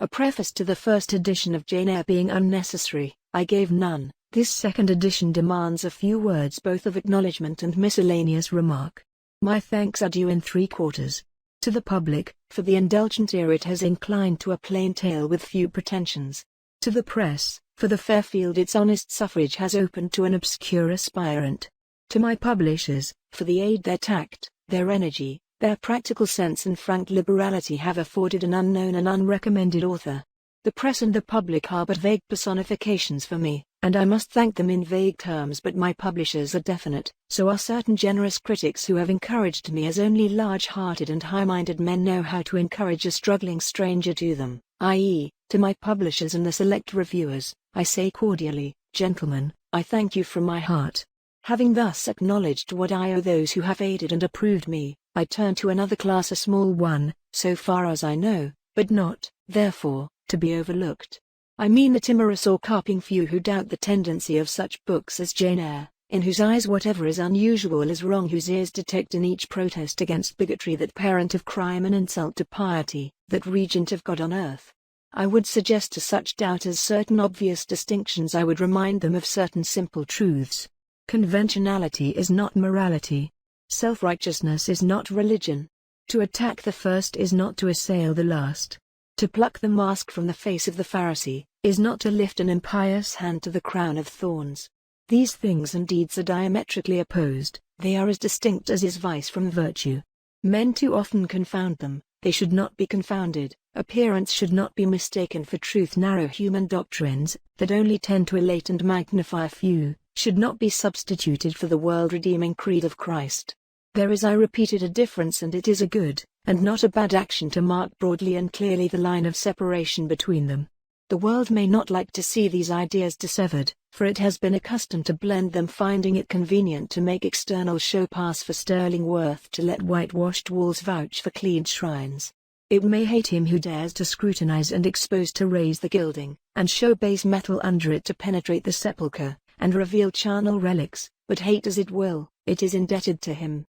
A preface to the first edition of Jane Eyre being unnecessary, I gave none. This second edition demands a few words both of acknowledgement and miscellaneous remark. My thanks are due in 3/4. To the public, for the indulgent ear it has inclined to a plain tale with few pretensions. To the press, for the fair field its honest suffrage has opened to an obscure aspirant. To my publishers, for the aid their tact, their energy, their practical sense and frank liberality have afforded an unknown and unrecommended author. The press and the public are but vague personifications for me, and I must thank them in vague terms, but my publishers are definite. So are certain generous critics who have encouraged me as only large-hearted and high-minded men know how to encourage a struggling stranger to them, i.e., to my publishers and the select reviewers. I say cordially, gentlemen, I thank you from my heart. Having thus acknowledged what I owe those who have aided and approved me, I turn to another class, a small one, so far as I know, but not, therefore, to be overlooked. I mean the timorous or carping few who doubt the tendency of such books as Jane Eyre, in whose eyes whatever is unusual is wrong, whose ears detect in each protest against bigotry that parent of crime and insult to piety, that regent of God on earth. I would suggest to such doubters certain obvious distinctions. I would remind them of certain simple truths. Conventionality is not morality. Self-righteousness is not religion. To attack the first is not to assail the last. To pluck the mask from the face of the Pharisee, is not to lift an impious hand to the crown of thorns. These things and deeds are diametrically opposed, they are as distinct as is vice from virtue. Men too often confound them, they should not be confounded. Appearance should not be mistaken for truth. Narrow human doctrines, that only tend to elate and magnify a few, should not be substituted for the world-redeeming creed of Christ. There is, I repeated, a difference, and it is a good, and not a bad action to mark broadly and clearly the line of separation between them. The world may not like to see these ideas dissevered, for it has been accustomed to blend them, finding it convenient to make external show pass for sterling worth, to let whitewashed walls vouch for cleaned shrines. It may hate him who dares to scrutinize and expose, to raise the gilding, and show base metal under it, to penetrate the sepulchre, and reveal charnel relics, but hate as it will, it is indebted to him.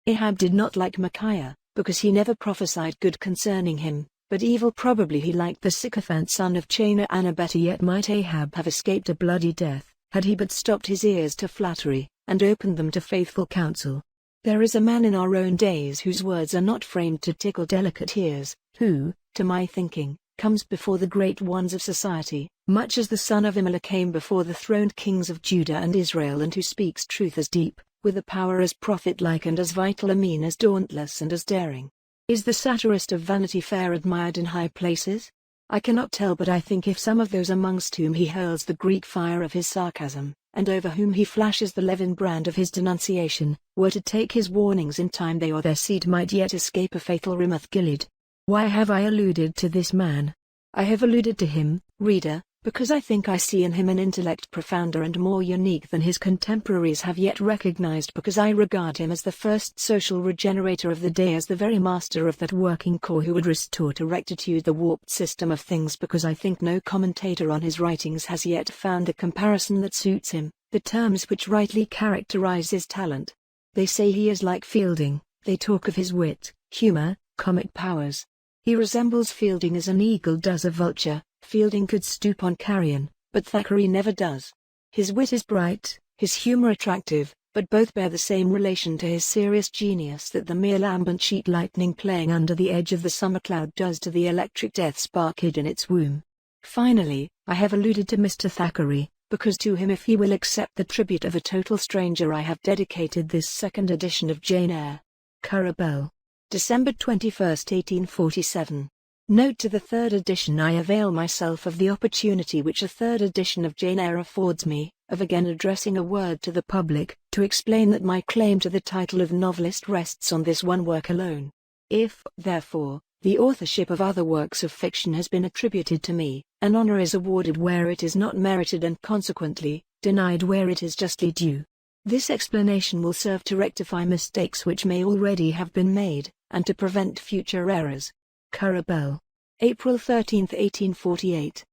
Ahab did not like Micaiah, because he never prophesied good concerning him, but evil probably he liked the sycophant son of Chanaan. Better yet might Ahab have escaped a bloody death, had he but stopped his ears to flattery, and opened them to faithful counsel. There is a man in our own days whose words are not framed to tickle delicate ears, who, to my thinking, comes before the great ones of society, much as the son of Imlah came before the throned kings of Judah and Israel, and who speaks truth as deep, with a power as prophet-like, and as vital a mien as dauntless and as daring. Is the satirist of Vanity Fair admired in high places? I cannot tell, but I think if some of those amongst whom he hurls the Greek fire of his sarcasm, and over whom he flashes the leaven brand of his denunciation, were to take his warnings in time, they or their seed might yet escape a fatal Ramoth Gilead. Why have I alluded to this man? I have alluded to him, reader, because I think I see in him an intellect profounder and more unique than his contemporaries have yet recognized, because I regard him as the first social regenerator of the day, as the very master of that working corps who would restore to rectitude the warped system of things, because I think no commentator on his writings has yet found the comparison that suits him, the terms which rightly characterize his talent. They say he is like Fielding, they talk of his wit, humor, comic powers. He resembles Fielding as an eagle does a vulture. Fielding could stoop on carrion, but Thackeray never does. His wit is bright, his humor attractive, but both bear the same relation to his serious genius that the mere lambent sheet lightning playing under the edge of the summer cloud does to the electric death spark hid in its womb. Finally, I have alluded to Mr. Thackeray, because to him, if he will accept the tribute of a total stranger, I have dedicated this second edition of Jane Eyre. Currer Bell. December 21, 1847. Note to the third edition: I avail myself of the opportunity which a third edition of Jane Eyre affords me, of again addressing a word to the public, to explain that my claim to the title of novelist rests on this one work alone. If, therefore, the authorship of other works of fiction has been attributed to me, an honor is awarded where it is not merited, and consequently, denied where it is justly due. This explanation will serve to rectify mistakes which may already have been made, and to prevent future errors. Currer Bell. April 13, 1848.